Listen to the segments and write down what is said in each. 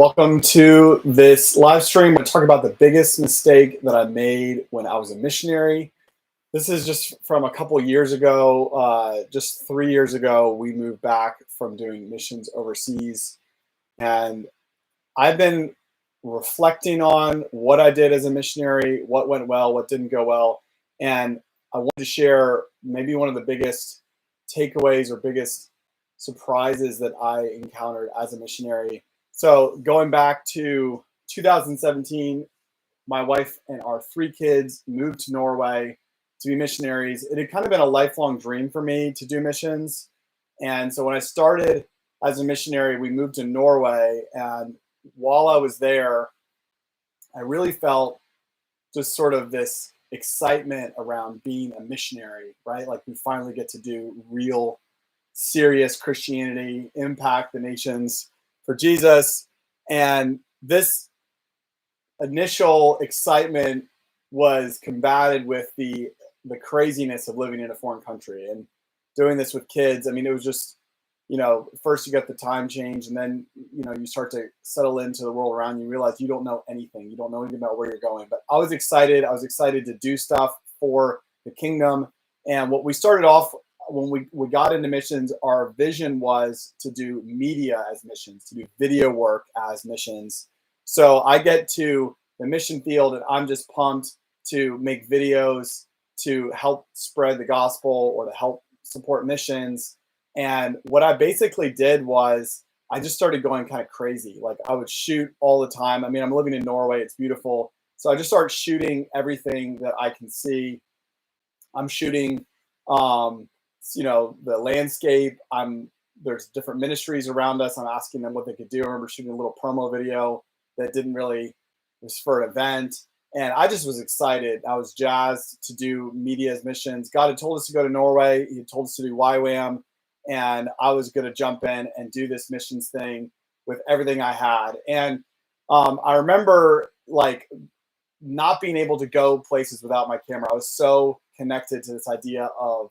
Welcome to this live stream. We're talking about the biggest mistake that I made when I was a missionary. This is just from a couple years ago. Just 3 years ago, we moved back from doing missions overseas. And I've been reflecting on what I did as a missionary, what went well, what didn't go well. And I wanted to share maybe one of the biggest takeaways or biggest surprises that I encountered as a missionary. So going back to 2017, my wife and our three kids moved to Norway to be missionaries. It had kind of been a lifelong dream for me to do missions. And so when I started as a missionary, we moved to Norway. And while I was there, I really felt just sort of this excitement around being a missionary, right? Like we finally get to do real, serious Christianity, impact the nations for Jesus. And this initial excitement was combated with the craziness of living in a foreign country and doing this with kids. I mean, it was just, first you get the time change, and then, you start to settle into the world around you, realize you don't know anything. You don't know anything about where you're going. But I was excited. I was excited to do stuff for the kingdom. And what we started off when we got into missions, our vision was to do media as missions, to do video work as missions. So I get to the mission field and I'm just pumped to make videos to help spread the gospel or to help support missions. And what I basically did was I just started going kind of crazy. Like I would shoot all the time. I mean, I'm living in Norway. It's beautiful. So I just started shooting everything that I can see. I'm shooting, the landscape. There's different ministries around us. I'm asking them what they could do. I remember shooting a little promo video that didn't really, it was for an event. And I just was excited. I was jazzed to do media as missions. God had told us to go to Norway. He had told us to do YWAM. And I was going to jump in and do this missions thing with everything I had. And I remember like not being able to go places without my camera. I was so connected to this idea of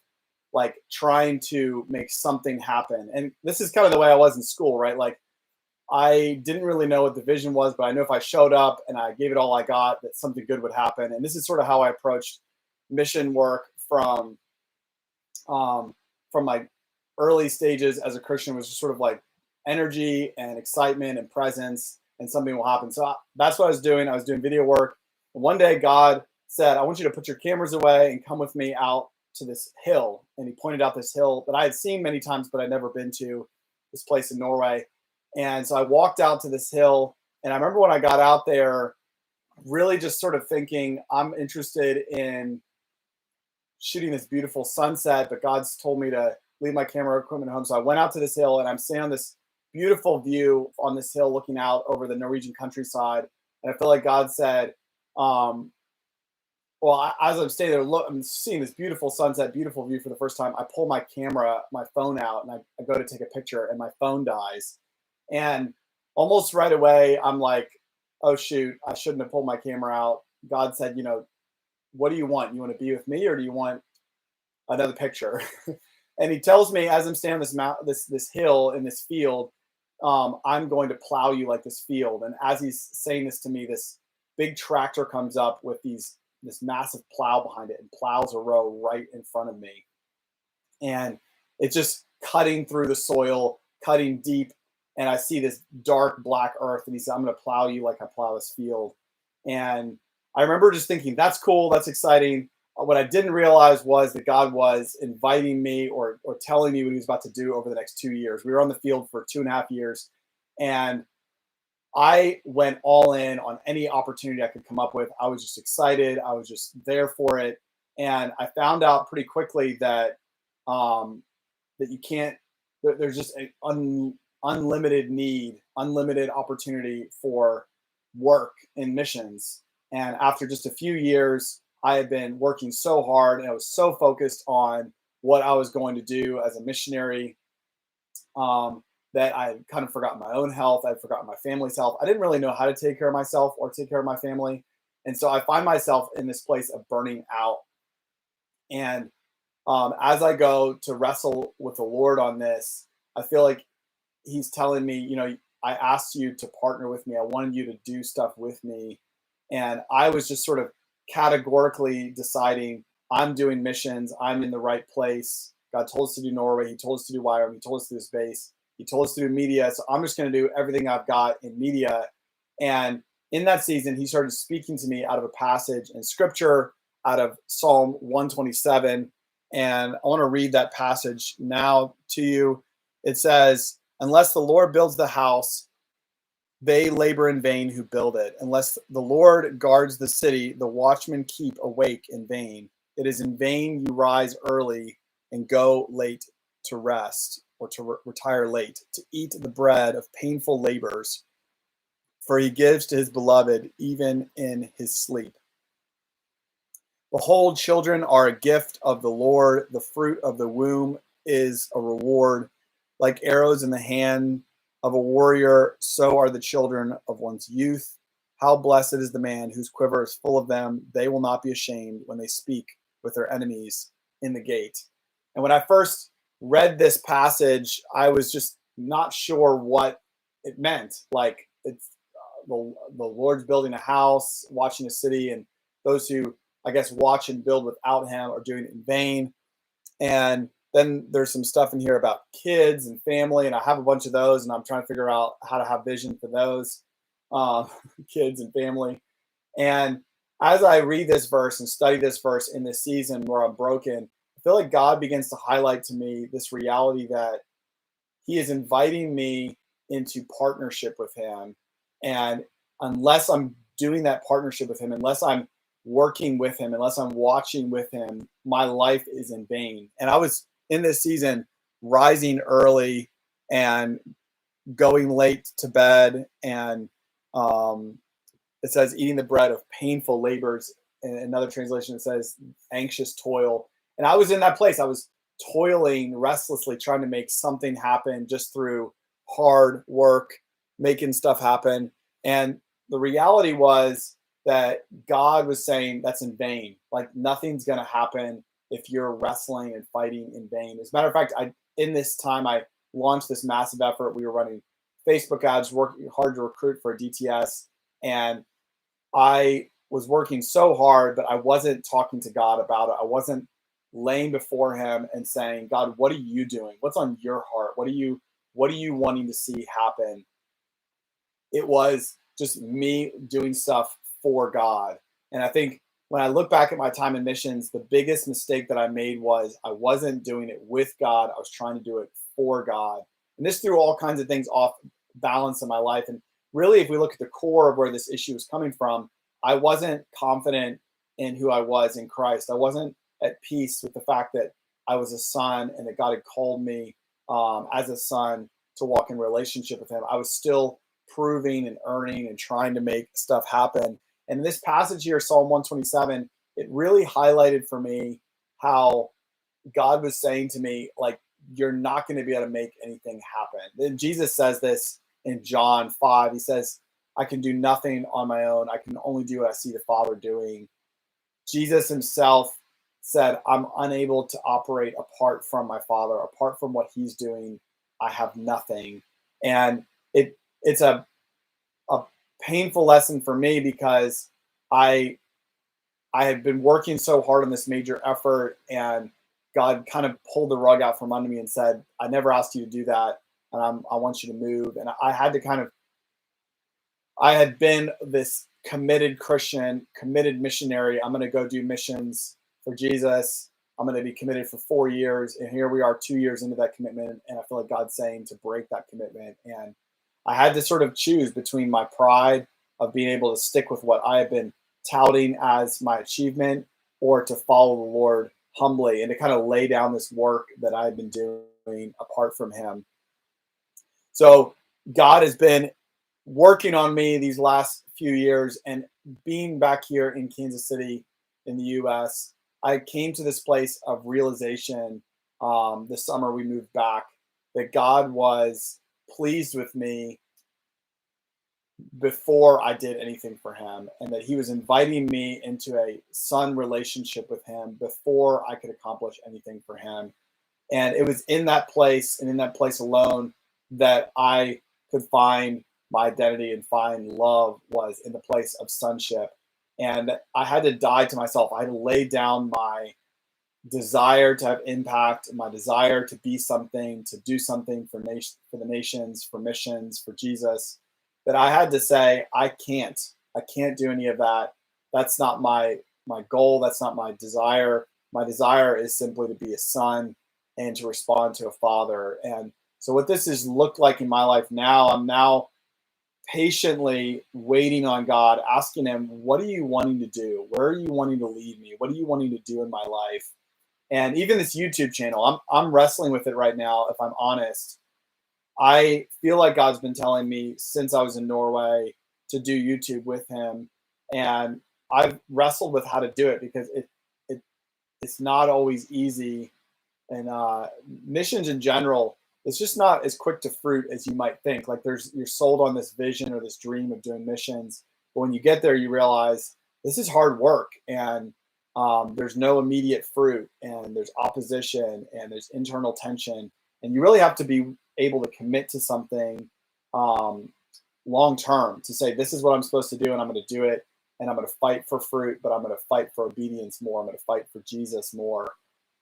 like trying to make something happen. And this is kind of the way I was in school, right? Like I didn't really know what the vision was, but I knew if I showed up and I gave it all I got, that something good would happen. And this is sort of how I approached mission work from my early stages as a Christian, was just sort of like energy and excitement and presence, and something will happen. So that's what I was doing. I was doing video work. And one day God said, I want you to put your cameras away and come with me out to this hill. And he pointed out this hill that I had seen many times, but I'd never been to, this place in Norway. And so I walked out to this hill. And I remember when I got out there, really just sort of thinking, I'm interested in shooting this beautiful sunset, but God's told me to leave my camera equipment at home. So I went out to this hill and I'm standing on this beautiful view on this hill looking out over the Norwegian countryside. And I feel like God said, as I'm staying there, I'm seeing this beautiful sunset, beautiful view for the first time. I pull my phone out, and I go to take a picture, and my phone dies. And almost right away, I'm like, oh, shoot, I shouldn't have pulled my camera out. God said, what do you want? You want to be with me, or do you want another picture? And he tells me, as I'm standing on this hill in this field, I'm going to plow you like this field. And as he's saying this to me, this big tractor comes up with this massive plow behind it and plows a row right in front of me. And it's just cutting through the soil, cutting deep. And I see this dark black earth. And he said, I'm going to plow you like I plow this field. And I remember just thinking, that's cool. That's exciting. What I didn't realize was that God was inviting me or telling me what he was about to do over the next 2 years. We were on the field for 2.5 years. And I went all in on any opportunity I could come up with. I was just excited. I was just there for it. And I found out pretty quickly that you can't, there's just an unlimited need, unlimited opportunity for work in missions. And after just a few years, I had been working so hard and I was so focused on what I was going to do as a missionary that I had kind of forgotten my own health. I'd forgotten my family's health. I didn't really know how to take care of myself or take care of my family. And so I find myself in this place of burning out. And as I go to wrestle with the Lord on this, I feel like he's telling me, I asked you to partner with me. I wanted you to do stuff with me. And I was just sort of categorically deciding I'm doing missions. I'm in the right place. God told us to do Norway. He told us to do Wyoming. He told us to do space. He told us to do media. So I'm just going to do everything I've got in media. And in that season, he started speaking to me out of a passage in scripture out of Psalm 127. And I want to read that passage now to you. It says, unless the Lord builds the house, they labor in vain who build it. Unless the Lord guards the city, the watchmen keep awake in vain. It is in vain you rise early and go late to rest, or to retire late, to eat the bread of painful labors, for he gives to his beloved even in his sleep. Behold, children are a gift of the Lord. The fruit of the womb is a reward. Like arrows in the hand of a warrior, so are the children of one's youth. How blessed is the man whose quiver is full of them. They will not be ashamed when they speak with their enemies in the gate. And when I first read this passage, I was just not sure what it meant. Like, it's the Lord's building a house, watching a city, and those who, I guess, watch and build without him are doing it in vain. And then there's some stuff in here about kids and family, and I have a bunch of those, and I'm trying to figure out how to have vision for those kids and family. And as I read this verse and study this verse in this season where I'm broken, I feel like God begins to highlight to me this reality that he is inviting me into partnership with him. And unless I'm doing that partnership with him, unless I'm working with him, unless I'm watching with him, my life is in vain. And I was in this season rising early and going late to bed. And it says eating the bread of painful labors. In another translation, it says anxious toil. And I was in that place. I was toiling restlessly, trying to make something happen just through hard work, making stuff happen. And the reality was that God was saying that's in vain. Like, nothing's going to happen if you're wrestling and fighting in vain. As a matter of fact, in this time, I launched this massive effort. We were running Facebook ads, working hard to recruit for a DTS. And I was working so hard, but I wasn't talking to God about it. I wasn't laying before him and saying, God, what are you doing? What's on your heart? What are you wanting to see happen? It was just me doing stuff for God. And I think when I look back at my time in missions, the biggest mistake that I made was I wasn't doing it with God. I was trying to do it for God. And this threw all kinds of things off balance in my life. And really, if we look at the core of where this issue was coming from, I wasn't confident in who I was in Christ. I wasn't at peace with the fact that I was a son and that God had called me as a son to walk in relationship with him. I was still proving and earning and trying to make stuff happen. And in this passage here, Psalm 127, it really highlighted for me how God was saying to me, like, you're not going to be able to make anything happen. Then Jesus says this in John 5. He says, I can do nothing on my own. I can only do what I see the Father doing. Jesus himself said, I'm unable to operate apart from my Father, apart from what he's doing. I have nothing. And it's a painful lesson for me because I had been working so hard on this major effort, and God kind of pulled the rug out from under me and said, I never asked you to do that, and I want you to move. And I had been this committed Christian, committed missionary. I'm going to go do missions for Jesus. I'm going to be committed for 4 years. And here we are 2 years into that commitment. And I feel like God's saying to break that commitment. And I had to sort of choose between my pride of being able to stick with what I have been touting as my achievement, or to follow the Lord humbly and to kind of lay down this work that I had been doing apart from him. So God has been working on me these last few years, and being back here in Kansas City in the US, I came to this place of realization this summer we moved back, that God was pleased with me before I did anything for him, and that he was inviting me into a son relationship with him before I could accomplish anything for him. And it was in that place, and in that place alone, that I could find my identity and find love was in the place of sonship. And I had to die to myself. I had to lay down my desire to have impact, my desire to be something, to do something for the nations, for missions, for Jesus. That I had to say, I can't do any of that. That's not my goal. That's not my desire. My desire is simply to be a son and to respond to a father. And so, what this has looked like in my life now, I'm now patiently waiting on God, asking Him, "What are you wanting to do? Where are you wanting to lead me? What are you wanting to do in my life?" And even this YouTube channel, I'm wrestling with it right now. If I'm honest, I feel like God's been telling me since I was in Norway to do YouTube with Him, and I've wrestled with how to do it because it it's not always easy. And missions in general, it's just not as quick to fruit as you might think. Like you're sold on this vision or this dream of doing missions, but when you get there, you realize this is hard work, and there's no immediate fruit, and there's opposition, and there's internal tension, and you really have to be able to commit to something um, long term to say this is what I'm supposed to do, and I'm going to do it, and I'm going to fight for fruit, but I'm going to fight for obedience more. I'm going to fight for Jesus more.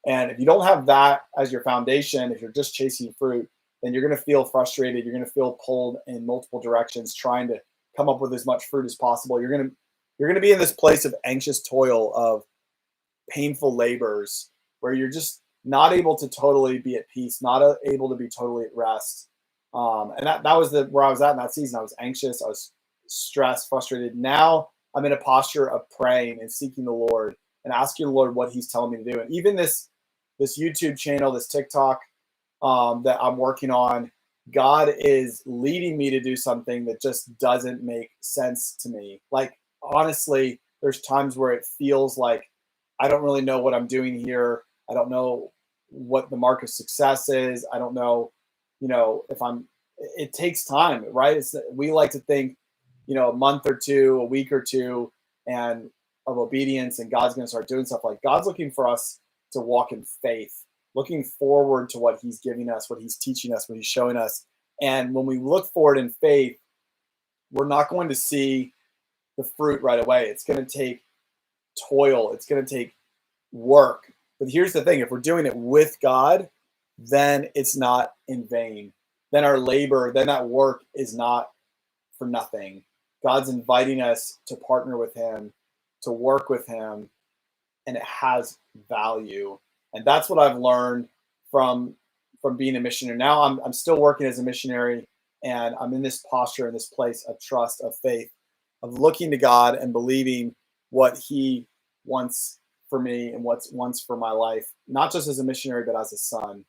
And if you don't have that as your foundation, if you're just chasing fruit, then you're going to feel frustrated. You're going to feel pulled in multiple directions, trying to come up with as much fruit as possible. You're going to be in this place of anxious toil, of painful labors, where you're just not able to totally be at peace, not able to be totally at rest. And that was where I was at in that season. I was anxious, I was stressed, frustrated. Now I'm in a posture of praying and seeking the Lord and asking the Lord what He's telling me to do. And even this YouTube channel, this TikTok that I'm working on, God is leading me to do something that just doesn't make sense to me. Like, honestly, there's times where it feels like I don't really know what I'm doing here. I don't know what the mark of success is. I don't know, if it takes time, right? We like to think, a month or two, a week or two, and of obedience, and God's going to start doing stuff. Like, God's looking for us to walk in faith, looking forward to what He's giving us, what He's teaching us, what He's showing us. And when we look forward in faith, we're not going to see the fruit right away. It's going to take toil. It's going to take work. But here's the thing: if we're doing it with God, then it's not in vain. Then our labor, then that work is not for nothing. God's inviting us to partner with Him, to work with Him, and it has value. And that's what I've learned from being a missionary. Now I'm still working as a missionary, and I'm in this posture, in this place of trust, of faith, of looking to God and believing what He wants for me and what's wants for my life, not just as a missionary, but as a son.